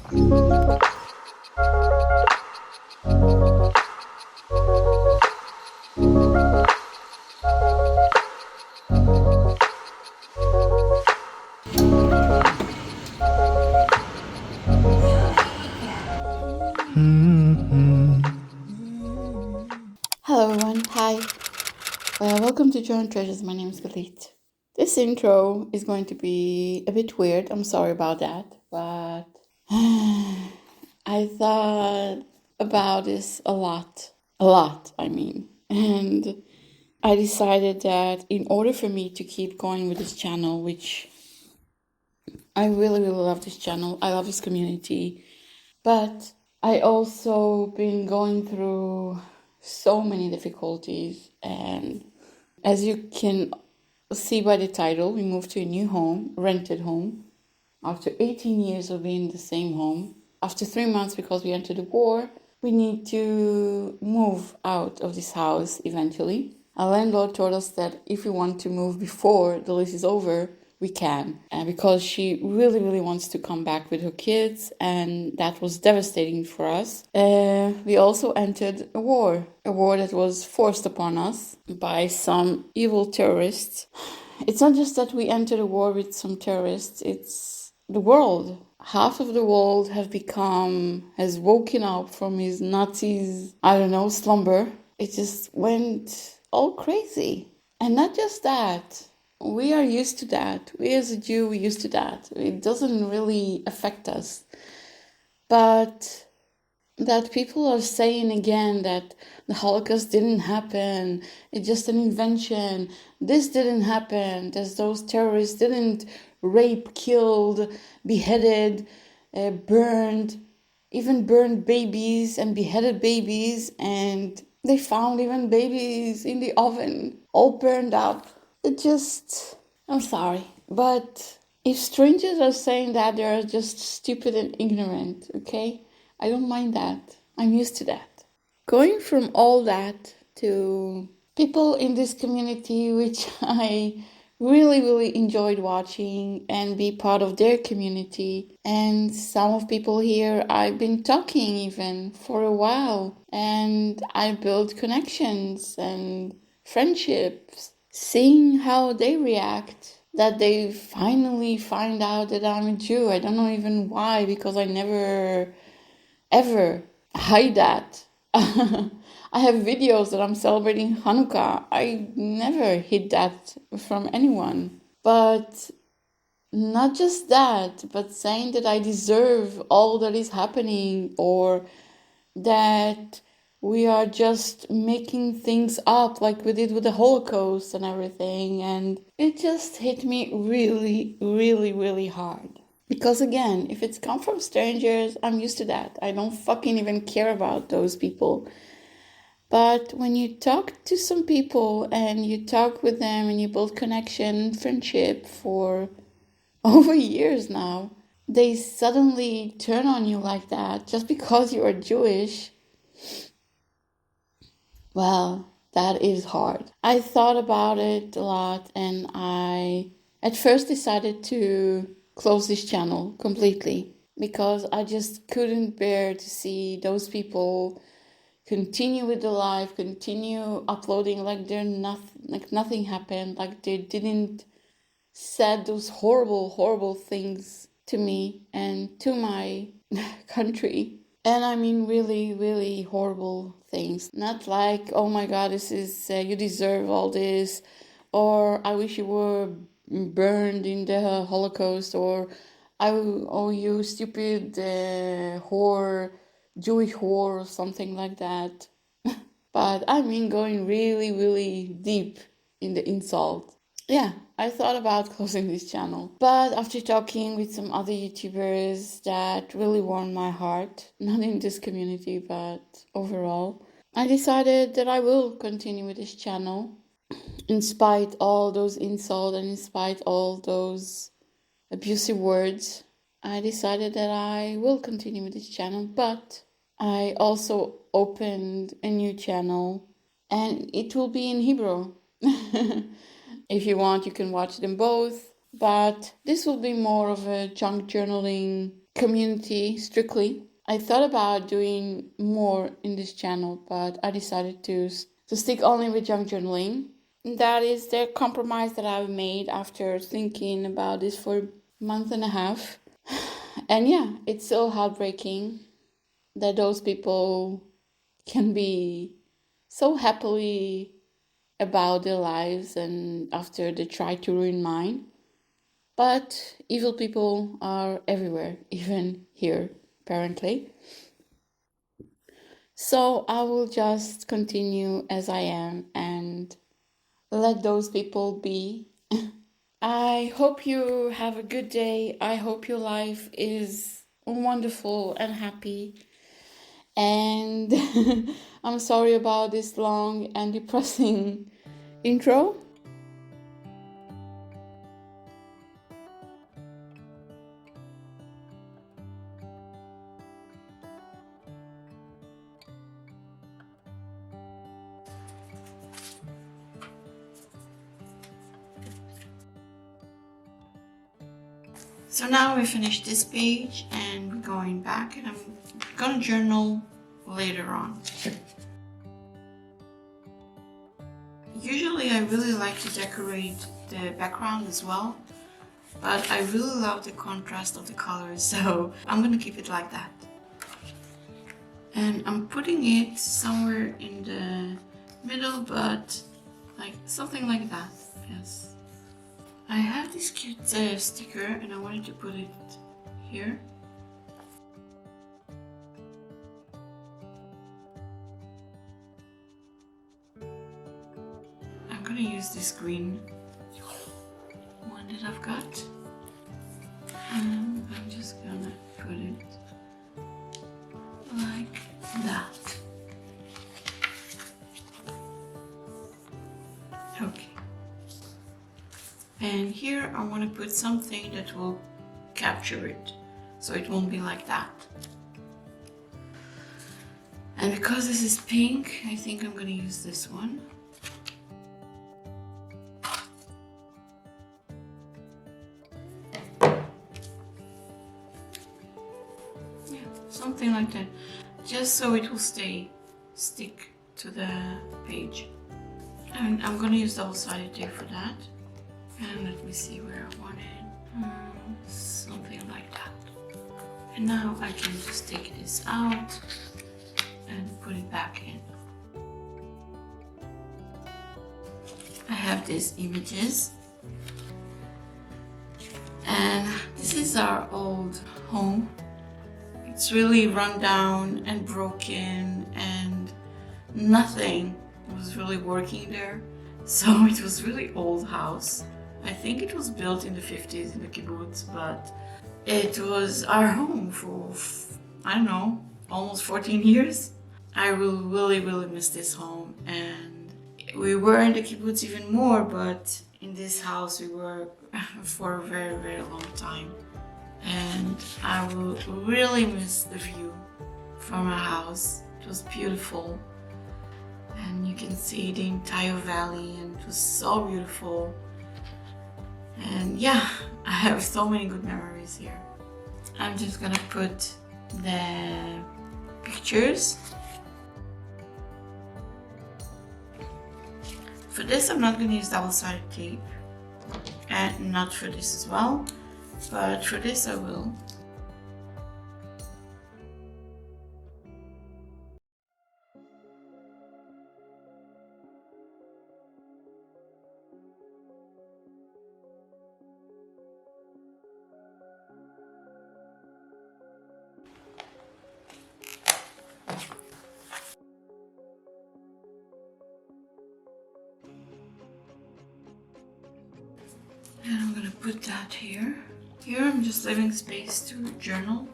Hello everyone, hi. Welcome to Joan Treasures. My name is Galit. This intro is going to be a bit weird. I'm sorry about that, but I thought about this a lot. I mean. And I decided that in order for me to keep going with this channel, which I really, really love this channel, I love this community, but I also been going through so many difficulties, and as you can see by the title, we moved to a new home, rented home, after 18 years of being in the same home. After 3 months, because we entered the war, we need to move out of this house eventually. Our landlord told us that if we want to move before the lease is over, we can, because she really, really wants to come back with her kids, and that was devastating for us. We also entered a war that was forced upon us by some evil terrorists. It's not just that we entered a war with some terrorists, it's the world. Half of the world has woken up from his Nazis, slumber. It just went all crazy. And not just that, we are used to that. We as a Jew, we're used to that. It doesn't really affect us. But that people are saying again that the Holocaust didn't happen, it's just an invention, this didn't happen, that those terrorists didn't rape, killed, beheaded, burned babies and beheaded babies, and they found even babies in the oven, all burned up. I'm sorry, but if strangers are saying that, they're just stupid and ignorant, okay? I don't mind that. I'm used to that. Going from all that to people in this community, which I really, really enjoyed watching and be part of their community. And some of people here, I've been talking even for a while, and I built connections and friendships, seeing how they react, that they finally find out that I'm a Jew. I don't know even why, because I never ever hide that. I have videos that I'm celebrating Hanukkah. I never hid that from anyone. But not just that, but saying that I deserve all that is happening, or that we are just making things up like we did with the Holocaust and everything. And it just hit me really, really, really hard. Because again, if it's come from strangers, I'm used to that. I don't fucking even care about those people. But when you talk to some people and you talk with them and you build connection, friendship for over years now, they suddenly turn on you like that just because you are Jewish. Well, that is hard. I thought about it a lot, and I at first decided to close this channel completely, because I just couldn't bear to see those people continue with the life, continue uploading like nothing happened, like they didn't said those horrible, horrible things to me and to my country. And I mean really, really horrible things. Not like, oh my God, this is, you deserve all this, or I wish you were burned in the Holocaust, or oh, you stupid whore, Jewish whore, or something like that. But I mean going really, really deep in the insult. Yeah, I thought about closing this channel. But after talking with some other YouTubers that really warmed my heart, not in this community, but overall, I decided that I will continue with this channel. In spite all those insults and in spite all those abusive words, I decided that I will continue with this channel. But I also opened a new channel, and it will be in Hebrew. If you want, you can watch them both, but this will be more of a junk journaling community strictly. I thought about doing more in this channel, but I decided to stick only with junk journaling. That is the compromise that I've made after thinking about this for a month and a half. And yeah, it's so heartbreaking that those people can be so happily about their lives and after they try to ruin mine. But evil people are everywhere, even here, apparently. So I will just continue as I am and let those people be. I hope you have a good day. I hope your life is wonderful and happy. And I'm sorry about this long and depressing intro. So now we finished this page and we're going back, and I'm gonna journal later on. Usually I really like to decorate the background as well, but I really love the contrast of the colors, so I'm gonna keep it like that. And I'm putting it somewhere in the middle, but like something like that, yes. I have this cute sticker and I wanted to put it here. I'm gonna use this green one that I've got. And I'm just gonna put it like that. Okay. And here I want to put something that will capture it, so it won't be like that. And because this is pink, I think I'm going to use this one. Yeah, something like that, just so it will stick to the page. And I'm going to use double-sided tape for that. And let me see where I want it. Something like that. And now I can just take this out and put it back in. I have these images. And this is our old home. It's really run down and broken, and nothing was really working there. So it was really old house. I think it was built in the 50s in the kibbutz, but it was our home for, I don't know, almost 14 years. I will really miss this home, and we were in the kibbutz even more, but in this house we were for a very long time. And I will really miss the view from our house. It was beautiful. And you can see the entire valley, and it was so beautiful. And yeah, I have so many good memories here. I'm just gonna put the pictures. For this I'm not gonna use double-sided tape, and not for this as well, but for this I will. And I'm gonna put that here. Here I'm just leaving space to journal.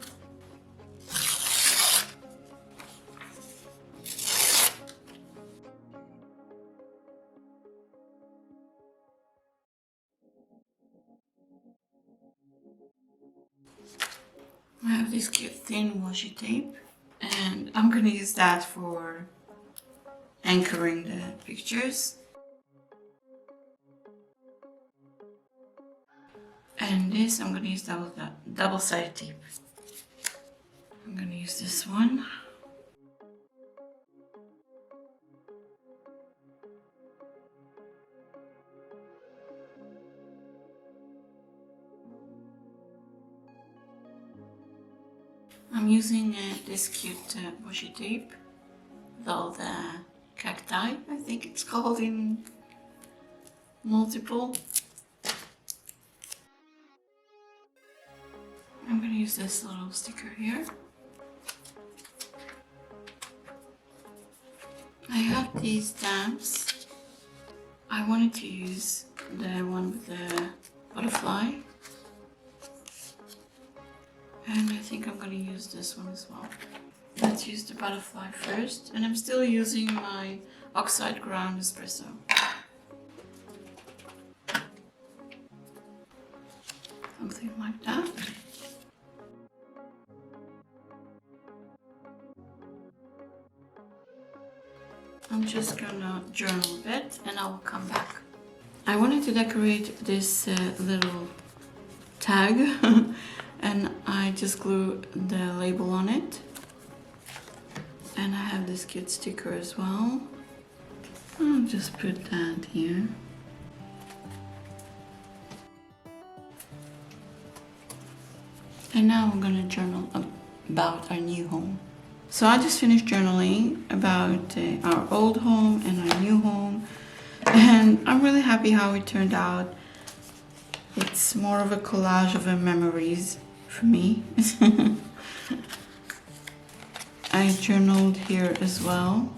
I have this cute thin washi tape, and I'm gonna use that for anchoring the pictures. And this I'm gonna use double-sided tape. I'm gonna use this one. I'm using this cute washi tape with all the cacti, I think it's called in multiple. I'm gonna use this little sticker here. I have these stamps. I wanted to use the one with the butterfly. And I think I'm gonna use this one as well. Let's use the butterfly first. And I'm still using my oxide ground espresso. Something like that. I'm just gonna journal a bit and I will come back. I wanted to decorate this little tag and I just glue the label on it. And I have this cute sticker as well. I'll just put that here. And now I'm gonna journal about our new home. So I just finished journaling about our old home and our new home. And I'm really happy how it turned out. It's more of a collage of memories for me. I journaled here as well.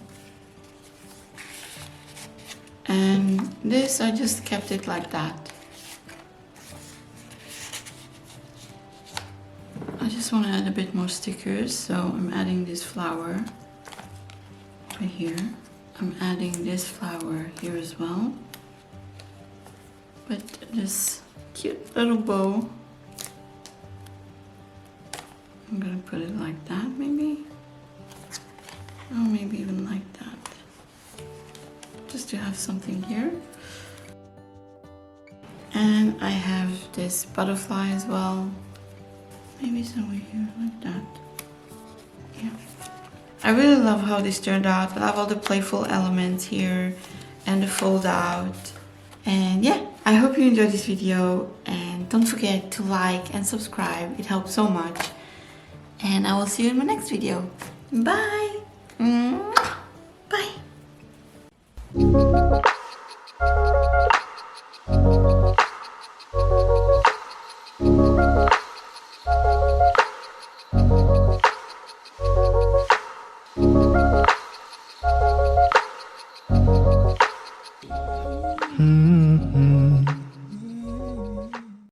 And this, I just kept it like that. I just want to add a bit more stickers, so I'm adding this flower right here. I'm adding this flower here as well. But this cute little bow, I'm gonna put it like that maybe. Or maybe even like that. Just to have something here. And I have this butterfly as well. Maybe somewhere here like that. Yeah. I really love how this turned out. I love all the playful elements here and the fold out. And yeah, I hope you enjoyed this video and don't forget to like and subscribe. It helps so much. And I will see you in my next video. Bye! Bye! Mm-hmm.